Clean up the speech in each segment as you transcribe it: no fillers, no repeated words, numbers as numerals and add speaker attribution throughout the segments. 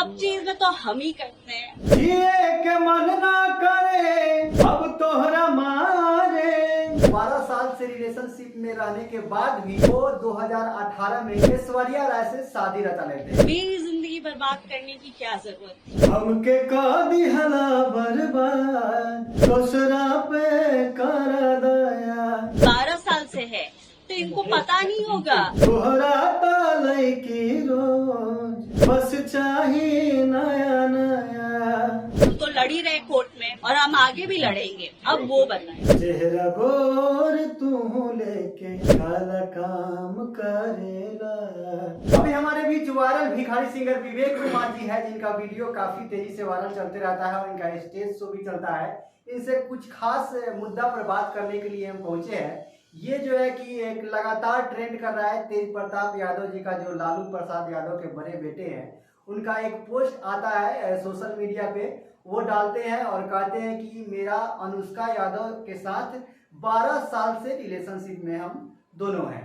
Speaker 1: सब चीज में तो हम ही करते हैं।
Speaker 2: जिए के मन ना करे अब तोहरा मारे। 12 साल से रिलेशनशिप में रहने के बाद भी वो 2018 में ऐश्वर्या राय से शादी रचा लेते हैं।
Speaker 1: मेरी जिंदगी बर्बाद करने की क्या जरूरत थी?
Speaker 2: हमके का दिहला बर्बाद दूसरा पे कर दया।
Speaker 1: 12 साल से है तो इनको पता नहीं होगा।
Speaker 2: तोहरा तालय की रोज बस चाही नया नया।
Speaker 1: तुम तो लड़ी रहे कोर्ट में और हम आगे भी लड़ेंगे। अब वो बताएं।
Speaker 2: चेहरा गोर तू लेके काला काम करेला। अभी हमारे बीच वायरल भिखारी सिंगर विवेक कुमार जी है, जिनका वीडियो काफी तेजी से वायरल चलते रहता है और इनका स्टेज शो भी चलता है। इनसे कुछ खास मुद्दा पर बात करने के लिए हम पहुंचे हैं। ये जो है कि एक लगातार ट्रेंड कर रहा है तेज प्रताप यादव जी का, जो लालू प्रसाद यादव के बड़े बेटे हैं। उनका एक पोस्ट आता है सोशल मीडिया पे, वो डालते हैं और कहते हैं कि मेरा अनुष्का यादव के साथ 12 साल से रिलेशनशिप में हम दोनों हैं।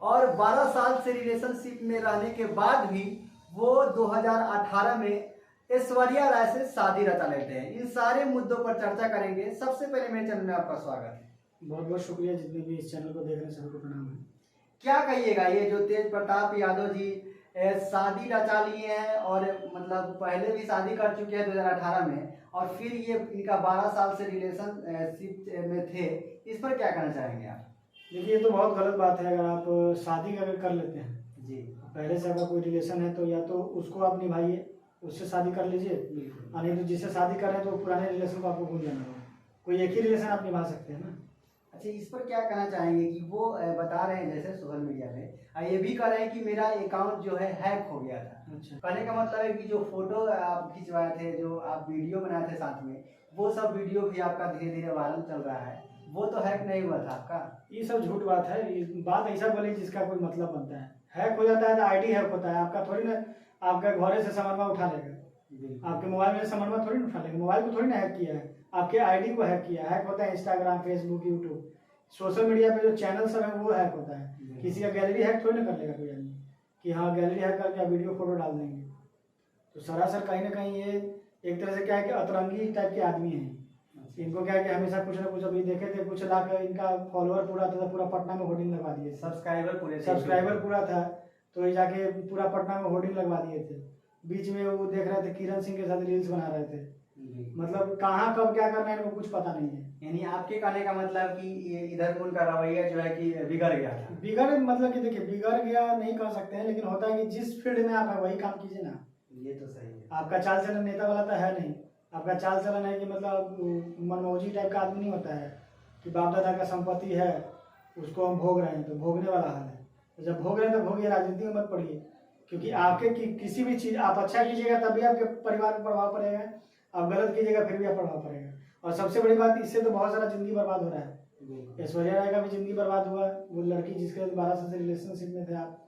Speaker 2: और 12 साल से रिलेशनशिप में रहने के बाद भी वो 2018 में ऐश्वर्या राय से शादी रचा लेते हैं। इन सारे मुद्दों पर चर्चा करेंगे। सबसे पहले मेरे चैनल में आपका स्वागत है।
Speaker 3: बहुत बहुत शुक्रिया, जितने भी इस चैनल को देख रहे हैं सबको प्रणाम है।
Speaker 2: क्या कहिएगा, ये जो तेज प्रताप यादव जी शादी रचा लिए हैं और मतलब पहले भी शादी कर चुके हैं 2018 में, और फिर ये इनका 12 साल से रिलेशनशिप में थे, इस पर क्या कहना चाहेंगे आप?
Speaker 3: देखिए, ये तो बहुत गलत बात है। अगर आप शादी अगर कर लेते हैं
Speaker 2: जी,
Speaker 3: पहले से अगर कोई रिलेशन है तो या तो उसको आप निभाइए, उससे शादी कर लीजिए,
Speaker 2: बिल्कुल।
Speaker 3: नहीं तो जिससे शादी कर रहे हैं तो पुराने रिलेशन को आपको भूल जाना होगा। कोई एक ही रिलेशन आप निभा सकते हैं ना।
Speaker 2: अच्छा, इस पर क्या कहना चाहेंगे कि वो बता रहे हैं जैसे सोशल मीडिया पे ये भी कह रहे हैं कि मेरा अकाउंट जो है हैक हो गया था।
Speaker 3: अच्छा,
Speaker 2: कहने का मतलब है कि जो फोटो आप खिंचवाए थे, जो आप वीडियो बनाए थे साथ में, वो सब वीडियो भी आपका धीरे धीरे वायरल चल रहा है, वो तो हैक नहीं हुआ था आपका?
Speaker 3: ये सब झूठ बात है। ये बात ऐसा बोले जिसका कोई मतलब बनता है। हैक हो जाता है तो आईडी हैक होता है, आपका थोड़ी ना आपका घरे से सामान उठा लेगा। आपके मोबाइल में सामान थोड़ी ना उठा लेगा। मोबाइल को थोड़ी ना हैक किया है, आपके आईडी को हैक किया है। हैक होता है Instagram, Facebook, YouTube, social media पे जो चैनल सब है वो हैक होता है। किसी का गैलरी हैक थोड़ी ना कर लेगा कोई आदमी कि हाँ गैलरी हैक करके वीडियो फोटो डाल देंगे। तो सरासर कहीं ना कहीं ये एक तरह से क्या है कि अतरंगी टाइप के आदमी हैं। इनको क्या है कि हमेशा कुछ ना कुछ, अभी देखे थे कुछ लाख इनका फॉलोअर पूरा था, पूरा पटना में होर्डिंग लगवा दिए। सब्सक्राइबर पूरा था तो ये जाके पूरा पटना में होर्डिंग लगवा दिए थे। बीच में वो देख रहे थे किरण सिंह के साथ रील्स बना रहे थे। मतलब कहाँ कब क्या करना है इनको कुछ पता नहीं है।
Speaker 2: यानी आपके कहने का मतलब कि ये इधर उनका रवैया जो है कि बिगड़ गया था।
Speaker 3: बिगड़ मतलब कि देखिए, बिगड़ गया नहीं कह सकते हैं, लेकिन होता है कि जिस फील्ड में आप है वही काम कीजिए ना।
Speaker 2: ये तो सही है।
Speaker 3: आपका चाल चलन नेता वाला तो है नहीं। आपका चाल चलन है कि मतलब मनमौजी टाइप का आदमी नहीं होता है कि बाप दादा का संपत्ति है उसको हम भोग रहे हैं, तो भोगने वाला हाल है। तो जब भोग रहे हैं तो भोगिए, राजनीति में मत पड़िए। क्योंकि आपके किसी भी चीज़ आप अच्छा कीजिएगा तभी आपके परिवार पर प्रभाव पड़ेगा, आप गलत कीजिएगा फिर भी आप प्रभाव पड़ेगा। और सबसे बड़ी बात, इससे तो बहुत सारा जिंदगी बर्बाद हो रहा है। ऐश्वर्या राय का भी जिंदगी बर्बाद हुआ। वो लड़की जिसके 12 साल से रिलेशनशिप में थे आप,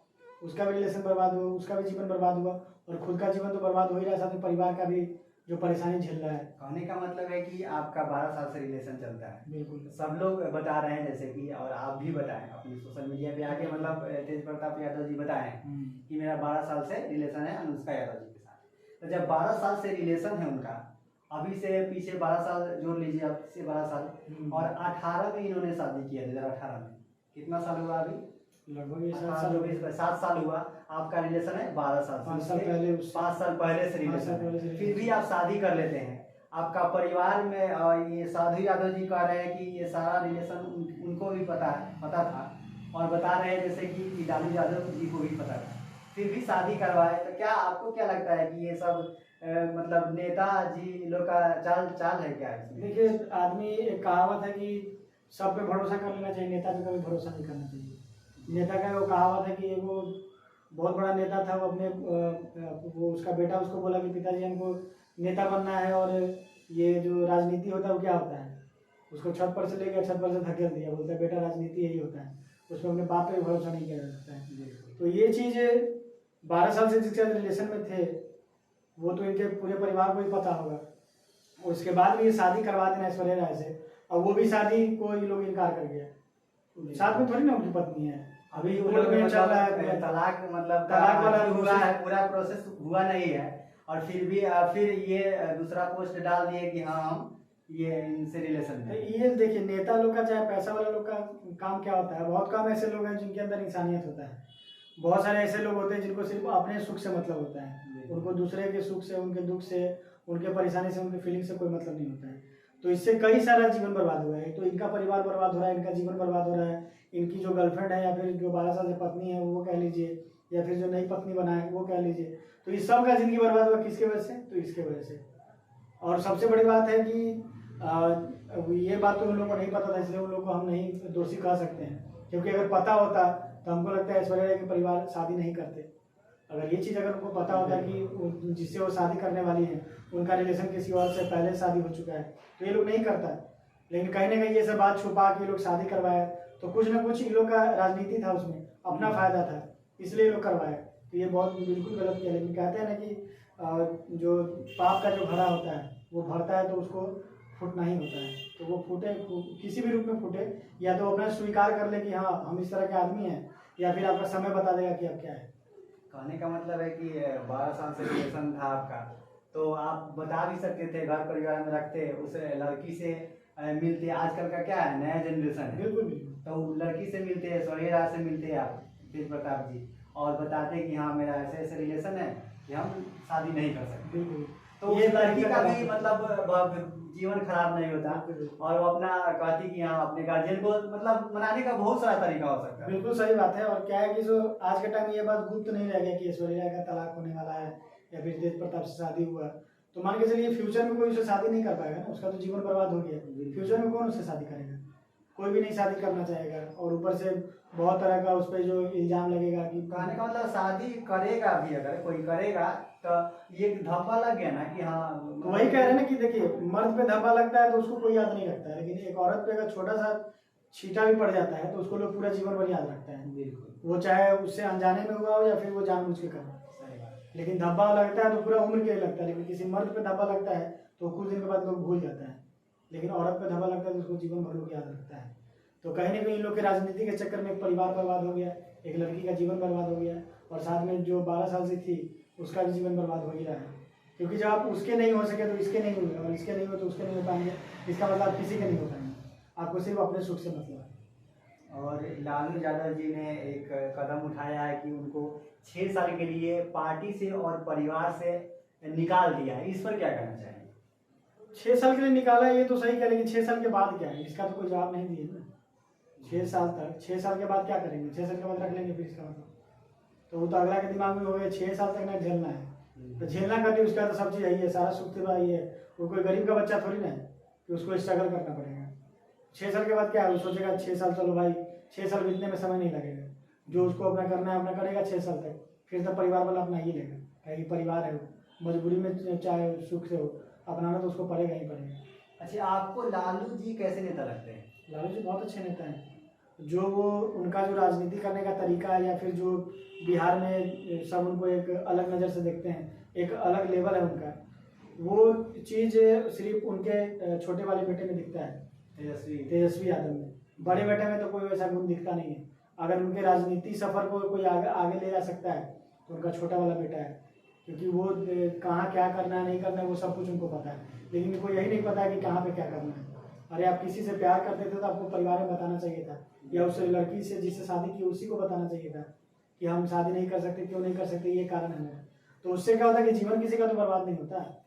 Speaker 3: उसका भी रिलेशन बर्बाद हुआ, उसका भी जीवन बर्बाद हुआ, और खुद का जीवन तो बर्बाद हो ही रहा है, साथ में परिवार का भी जो परेशानी झेल रहा है।
Speaker 2: कहने का मतलब है कि आपका 12 साल से रिलेशन चलता है।
Speaker 3: बिल्कुल,
Speaker 2: सब लोग बता रहे हैं जैसे कि, और आप भी बताएं अपनी सोशल मीडिया पे आके, मतलब तेज प्रताप यादव जी बताएं कि मेरा 12 साल से रिलेशन है अनुष्का यादव जी के साथ। तो जब 12 साल से रिलेशन है उनका, अभी से पीछे 12 साल जोड़ लीजिए, अब से 12 साल, और 18 में इन्होंने शादी किया 2018 में। कितना साल हुआ अभी?
Speaker 3: लगभग
Speaker 2: 7 साल हुआ। आपका रिलेशन है 12 साल से,
Speaker 3: 5 साल पहले
Speaker 2: 5 साल पहले से रिलेशन, फिर भी आप शादी कर लेते हैं। आपका परिवार में ये साधु यादव जी कह रहे हैं कि ये सारा रिलेशन उनको भी पता था, और बता रहे हैं जैसे कि लालू यादव जी को भी पता था, फिर भी शादी करवाए। तो क्या आपको क्या लगता है कि ये सब मतलब नेताजी लोग का चाल है क्या इसमें?
Speaker 3: देखिए, आदमी एक कहावत है कि सब पे भरोसा कर लेना चाहिए, नेता पे कभी भरोसा नहीं करना चाहिए। नेता का वो कहावत है कि वो बहुत बड़ा नेता था, वो अपने वो उसका बेटा उसको बोला कि पिताजी हमको नेता बनना है, और ये जो राजनीति होता है वो क्या होता है, उसको छत पर से ले गया, छत पर से धकेल दिया, बोलता है बेटा राजनीति यही होता है। उसमें अपने बाप पे भरोसा नहीं किया जा सकता है। तो ये चीज़ 12 साल से जिसके रिलेशन में थे वो तो इनके पूरे परिवार को ही पता होगा। उसके बाद भी ये शादी करवा देना ऐश्वर्या राय से, और वो भी शादी को ये लोग इनकार कर गया। साथ में थोड़ी ना उनकी पत्नी है, अभी
Speaker 2: कोर्ट में चल रहा है तलाक, मतलब
Speaker 3: तलाक वाला
Speaker 2: हुआ है, पूरा प्रोसेस हुआ नहीं है, और फिर भी फिर ये दूसरा पोस्ट डाल दिए कि हाँ हम ये इनसे रिलेशन
Speaker 3: तो
Speaker 2: में।
Speaker 3: ये देखिए, नेता लोग का चाहे पैसा वाला लोग का काम क्या होता है, बहुत कम ऐसे लोग हैं जिनके अंदर इंसानियत होता है। बहुत सारे ऐसे लोग होते हैं जिनको सिर्फ अपने सुख से मतलब होता है, उनको दूसरे के सुख से, उनके दुख से, उनके परेशानी से, उनके फीलिंग से कोई मतलब नहीं होता है। तो इससे कई सारा जीवन बर्बाद हुआ है। तो इनका परिवार बर्बाद हो रहा है, इनका जीवन बर्बाद हो रहा है, इनकी जो गर्लफ्रेंड है या फिर जो 12 साल से पत्नी है वो कह लीजिए, या फिर जो नई पत्नी बना है वो कह लीजिए, तो इस सब का जिंदगी बर्बाद हुआ किसके वजह से? तो इसके वजह से। और सबसे बड़ी बात है कि ये बात तो उन लोगों को नहीं पता था, इसलिए उन लोगों को हम नहीं दोषी कह सकते हैं, क्योंकि अगर पता होता तो हमको लगता है ऐश्वर्या राय के परिवार शादी नहीं करते। अगर ये चीज़ अगर उनको पता होता कि जिससे वो शादी करने वाली है उनका रिलेशन किसी और से पहले शादी हो चुका है, तो ये लोग नहीं करता। लेकिन कहीं ना कहीं ये सब बात छुपा के ये लोग शादी करवाए, तो कुछ ना कुछ इन लोग का राजनीति था, उसमें अपना फायदा था, इसलिए ये लोग करवाए। तो ये बहुत बिल्कुल गलत किया। लेकिन कहते हैं ना कि जो पाप का जो घड़ा होता है वो भरता है तो उसको फूटना ही होता है। तो वो फूटे, किसी भी रूप में फूटे, या तो अपना स्वीकार कर ले कि हाँ हम इस तरह के आदमी हैं, या फिर आपका समय बता देगा कि अब क्या है।
Speaker 2: कहने का मतलब है कि 12 साल से रिलेशन था आपका, तो आप बता भी सकते थे, घर परिवार में रखते, उस लड़की से मिलते। आजकल का क्या है, नया जनरेशन है,
Speaker 3: बिल्कुल बिल्कुल।
Speaker 2: तो लड़की से मिलते, ऐश्वर्या राय से मिलते आप, तेज प्रताप जी, और बताते कि हाँ मेरा ऐसे ऐसे रिलेशन है कि हम शादी नहीं कर सकते।
Speaker 3: बिल्कुल।
Speaker 2: तो ये लड़की का भी मतलब जीवन खराब नहीं होता, और वो अपना कहती कि हाँ अपने गार्जियन को मतलब मनाने का बहुत सारा तरीका हो सकता है।
Speaker 3: बिल्कुल सही बात है। और क्या है कि जो आज के टाइम में ये बात गुप्त नहीं रह गया कि ऐश्वर्या राय का तलाक होने वाला है या फिर तेज प्रताप से शादी हुआ, तो मान के चलिए फ्यूचर में कोई उससे शादी नहीं कर पाएगा ना, उसका तो जीवन बर्बाद हो गया। फ्यूचर में कौन उससे शादी करेगा? कोई भी नहीं शादी करना चाहेगा। और ऊपर से बहुत तरह का उस पर जो इल्जाम लगेगा कि
Speaker 2: कहने का मतलब शादी करेगा भी, अगर कोई करेगा तो ये धब्बा लग गया ना कि हाँ।
Speaker 3: तो वही कह रहे हैं ना कि देखिए, मर्द पे धब्बा लगता है तो उसको कोई याद नहीं रखता है, लेकिन एक औरत पे अगर छोटा सा छींटा भी पड़ जाता है तो उसको लोग पूरा जीवन भर याद रखता है।
Speaker 2: बिल्कुल,
Speaker 3: वो चाहे उससे अनजाने में हुआ हो या फिर वो जानबूझ के कर।
Speaker 2: सही बात।
Speaker 3: लेकिन धब्बा लगता है तो पूरा उम्र के लिए लगता है, लेकिन किसी मर्द पे धब्बा लगता है तो कुछ दिन के बाद लोग भूल जाता है। लेकिन औरत पे धब्बा लगता है तो उसको जीवन भर लोग याद रखता है। तो कहीं ना कहीं इन लोग के राजनीति के चक्कर में एक परिवार बर्बाद हो गया, एक लड़की का जीवन बर्बाद हो गया, और साथ में जो 12 साल से थी उसका भी जीवन बर्बाद हो ही रहा है। क्योंकि जब आप उसके नहीं हो सके तो इसके नहीं हुए, और इसके नहीं हो तो उसके नहीं हो पाएंगे। इसका मतलब आप किसी के नहीं हो पाएंगे, आपको सिर्फ अपने सुख से मतलब है।
Speaker 2: और लालू यादव जी ने एक कदम उठाया है कि उनको 6 साल के लिए पार्टी से और परिवार से निकाल दिया है, इस पर क्या कहना चाहेंगे?
Speaker 3: 6 साल के लिए निकाला है ये तो सही है, लेकिन 6 साल के बाद क्या है इसका तो कोई जवाब नहीं दिए ना। 6 साल तक, 6 साल के बाद क्या करेंगे? 6 साल के बाद रख लेंगे फिर इसका मतलब, तो वो तो अगला के दिमाग में हो गया 6 साल तक ना झेलना है। तो झेलना करके उसका तो सब चीज़ यही है, सारा सुख तो यही है। वो कोई गरीब का बच्चा थोड़ी ना है कि उसको स्ट्रगल करना पड़ेगा। 6 साल के बाद क्या है, वो सोचेगा 6 साल चलो भाई, 6 साल बीतने में समय नहीं लगेगा, जो उसको अपना करना है अपना करेगा 6 साल तक, फिर तो परिवार वाला अपना ही लेगा। कहीं परिवार है, वो मजबूरी में चाहे सुख से हो, अपनाना तो उसको पड़ेगा ही पड़ेगा।
Speaker 2: अच्छा, आपको लालू जी कैसे नेता लगते हैं?
Speaker 3: लालू जी बहुत अच्छे नेता हैं। जो वो उनका जो राजनीति करने का तरीका है, या फिर जो बिहार में सब उनको एक अलग नज़र से देखते हैं, एक अलग लेवल है उनका, वो चीज़ सिर्फ उनके छोटे वाले बेटे में दिखता है, तेजस्वी यादव में। बड़े बेटे में तो कोई वैसा गुण दिखता नहीं है। अगर उनके राजनीति सफर को कोई आगे ले जा सकता है तो उनका छोटा वाला बेटा है, क्योंकि वो कहाँ क्या करना है नहीं करना है वो सब कुछ उनको पता है। लेकिन उनको यही नहीं पता है कि कहाँ पे क्या करना है। अरे आप किसी से प्यार करते थे तो आपको परिवार में बताना चाहिए था, या उस लड़की से जिससे शादी की उसी को बताना चाहिए था कि हम शादी नहीं कर सकते, क्यों नहीं कर सकते, ये कारण है मेरा। तो उससे क्या होता है कि जीवन किसी का तो बर्बाद नहीं होता।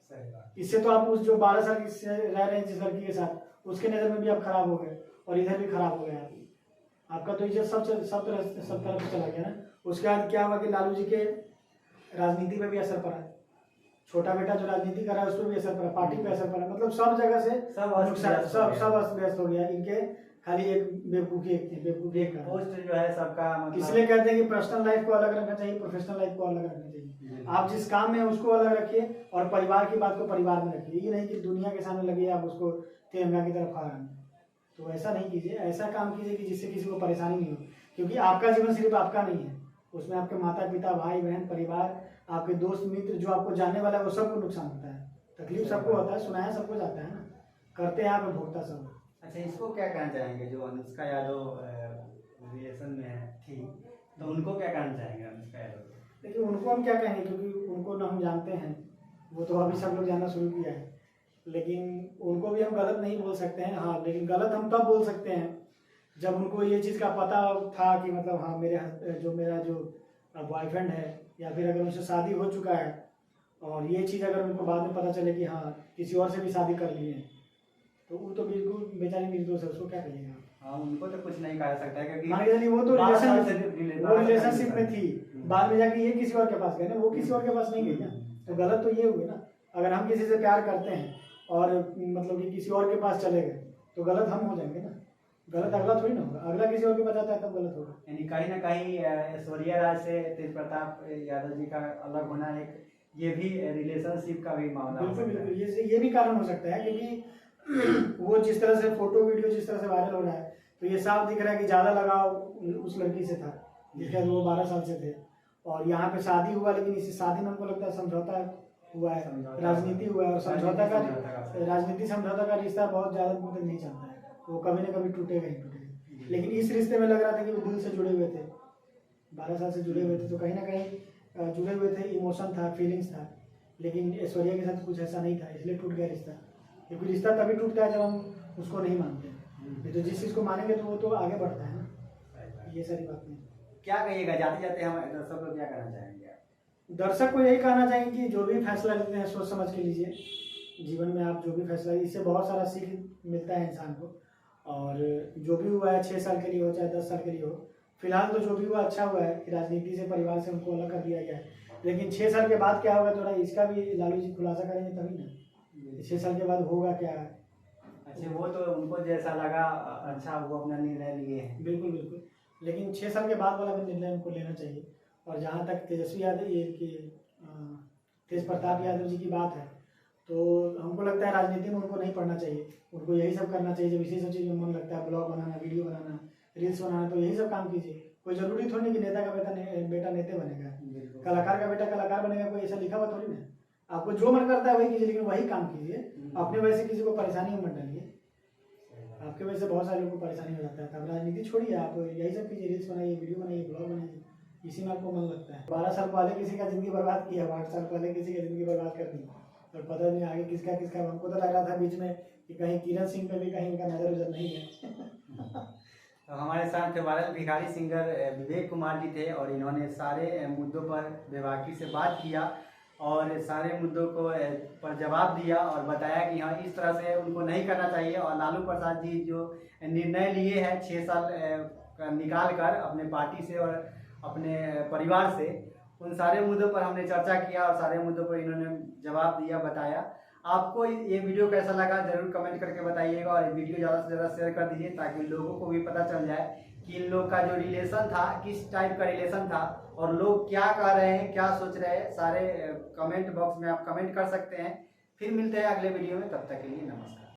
Speaker 3: इससे तो आप उस जो 12 साल से रह रहे हैं जिस लड़की के साथ, उसके नज़र में भी आप खराब हो गए और इधर भी खराब हो गए आप। आपका तो इज्जत सब तरफ से चला गया ना। उसके बाद क्या हुआ कि लालू जी के राजनीति पे भी असर पड़ा, छोटा बेटा जो राजनीति कर रहा है उस पर भी असर पड़ा, पार्टी पे असर पड़ा, मतलब सब जगह से सब अस्त व्यस्त हो गया। इनके खाली एक बेवकूफ़ी एक
Speaker 2: पोस्ट जो है सबका मतलब,
Speaker 3: इसलिए कहते हैं कि पर्सनल लाइफ को अलग रखना चाहिए, प्रोफेशनल लाइफ को अलग रखना चाहिए। आप जिस काम में उसको अलग रखिए और परिवार की बात को परिवार में रखिए। ये नहीं कि दुनिया के सामने लगे आप उसको तिरंगा की तरफ आ रहे हैं, तो ऐसा नहीं कीजिए। ऐसा काम कीजिए कि जिससे किसी को परेशानी नहीं हो, क्योंकि आपका जीवन सिर्फ आपका नहीं है, उसमें आपके माता पिता, भाई बहन, परिवार, आपके दोस्त मित्र, जो आपको जानने वाला है, वो सबको नुकसान होता है, तकलीफ सबको होता है, सुनाया सबको जाता है ना, करते हैं आप भोगता सब।
Speaker 2: अच्छा, इसको क्या कहना चाहेंगे जो अनुष्का यादव रिलेशन में थी, तो उनको क्या कहना चाहेंगे अनुष्का यादव?
Speaker 3: देखिए उनको हम क्या कहेंगे, क्योंकि उनको ना हम जानते हैं वो तो अभी सब लोग जानना शुरू किया है, लेकिन उनको भी हम गलत नहीं बोल सकते हैं। हाँ, लेकिन गलत हम तब बोल सकते हैं जब उनको ये चीज़ का पता था कि मतलब हाँ मेरा जो बॉयफ्रेंड है, या फिर अगर उनसे शादी हो चुका है और ये चीज़ अगर उनको बाद में पता चले कि हाँ किसी और से भी शादी कर लिए हैं, तो वो तो बिल्कुल बेचारी निर्दोष है, उसको क्या कहिएगा।
Speaker 2: हाँ, उनको तो कुछ नहीं कहा जा सकता है क्योंकि
Speaker 3: मान के चलिए वो तो रिलेशनशिप में थी, बाद में जाके ये किसी और के पास गए ना, वो किसी और के पास नहीं गई ना, तो गलत तो ये हुई ना। अगर हम किसी से प्यार करते हैं और मतलब कि किसी और के पास चले गए तो गलत हम हो जाएंगे ना, गलत अगला थोड़ी ना होगा, अगला किसी और के पास आता है तब गलत होगा।
Speaker 2: यानी कहीं ना कहीं ऐश्वर्या राय से तेज प्रताप यादव जी का अलग होना एक ये भी रिलेशनशिप का भी मामला हो
Speaker 3: बिल्कुल
Speaker 2: सकता है।
Speaker 3: बिल्कुल, ये भी कारण हो सकता है, क्योंकि वो जिस तरह से फोटो वीडियो जिस तरह से वायरल हो रहा है, तो ये साफ दिख रहा है कि ज़्यादा लगाव उस लड़की से था जिसके वो 12 साल से थे, और यहाँ पे शादी हुआ, लेकिन इस शादी में हमको लगता है समझौता हुआ है, राजनीति हुआ है, और समझौता का राजनीति समझौता का रिश्ता बहुत ज़्यादा मतलब नहीं चलता है, वो कभी ना कभी टूटेगा ही टूटेगा। लेकिन इस रिश्ते में लग रहा था कि वो दिल से जुड़े हुए थे, 12 साल से जुड़े हुए थे, तो कहीं ना कहीं जुड़े हुए थे, इमोशन था, फीलिंग्स था। लेकिन ऐश्वर्या के साथ कुछ ऐसा नहीं था, इसलिए टूट गया रिश्ता। क्योंकि रिश्ता तभी टूटता है जब हम उसको नहीं मानते हैं, तो जिस चीज़ को मानेंगे तो वो तो आगे बढ़ता है ना, ये सारी बात नहीं।
Speaker 2: क्या कहिएगा, जाते जाते हम दर्शक को क्या कहना चाहेंगे?
Speaker 3: दर्शक को यही कहना चाहेंगे कि जो भी फैसला लेते हैं सोच समझ के लीजिए। जीवन में आप जो भी फैसला, इससे बहुत सारा सीख मिलता है इंसान को, और जो भी हुआ है 6 साल के लिए हो चाहे 10 साल के लिए हो, फिलहाल तो जो भी हुआ अच्छा हुआ है कि राजनीति से, परिवार से उनको अलग कर दिया गया है। लेकिन 6 साल के बाद क्या होगा, थोड़ा इसका भी लालू जी खुलासा करेंगे तभी ना, 6 साल के बाद होगा क्या।
Speaker 2: अच्छा, वो तो उनको जैसा लगा अच्छा वो अपना निर्णय लिए हैं।
Speaker 3: बिल्कुल बिल्कुल, लेकिन 6 साल के बाद वाला भी निर्णय उनको लेना चाहिए। और जहाँ तक तेजस्वी यादव ये कि तेज प्रताप यादव जी की बात है, तो हमको लगता है राजनीति में उनको नहीं पढ़ना चाहिए, उनको यही सब करना चाहिए जब इसी सब चीज़ में मन लगता है, ब्लॉग बनाना, वीडियो बनाना, रील्स बनाना, तो यही सब काम कीजिए। कोई जरूरी थोड़ी नहीं कि नेता का बेटा नेता बनेगा, कलाकार का बेटा कलाकार बनेगा, कोई ऐसा लिखा हुआ थोड़ी ना। आपको जो मन करता है वही कीजिए, लेकिन वही काम कीजिए, अपने वजह से किसी को परेशानी में मत डालिए। आपके वजह से बहुत सारे लोगों को परेशानी हो जाता है, तब राजनीति छोड़िए, आप यही सब कीजिए, रील्स बनाइए, वीडियो बनाइए, ब्लॉग बनाइए, इसी में आपको मन लगता है। 12 साल पहले किसी का जिंदगी बर्बाद किया, 8 साल पहले किसी की जिंदगी बर्बाद कर दी, और पता नहीं आगे किसका किसका। हमको तो लग रहा था बीच में कि कहीं किरण सिंह पे भी कहीं इनका नजर उजर नहीं है।
Speaker 2: तो हमारे साथ वायरल भिखारी सिंगर विवेक कुमार जी थे, और इन्होंने सारे मुद्दों पर बेबाकी से बात किया और सारे मुद्दों को पर जवाब दिया और बताया कि हाँ इस तरह से उनको नहीं करना चाहिए। और लालू प्रसाद जी जो निर्णय लिए हैं 6 साल निकाल कर अपने पार्टी से और अपने परिवार से, उन सारे मुद्दों पर हमने चर्चा किया और सारे मुद्दों पर इन्होंने जवाब दिया, बताया। आपको ये वीडियो कैसा लगा जरूर कमेंट करके बताइएगा, और ये वीडियो ज़्यादा से ज़्यादा शेयर कर दीजिए ताकि लोगों को भी पता चल जाए कि इन लोग का जो रिलेशन था किस टाइप का रिलेशन था, और लोग क्या कह रहे हैं, क्या सोच रहे हैं, सारे कमेंट बॉक्स में आप कमेंट कर सकते हैं। फिर मिलते हैं अगले वीडियो में, तब तक के लिए नमस्कार।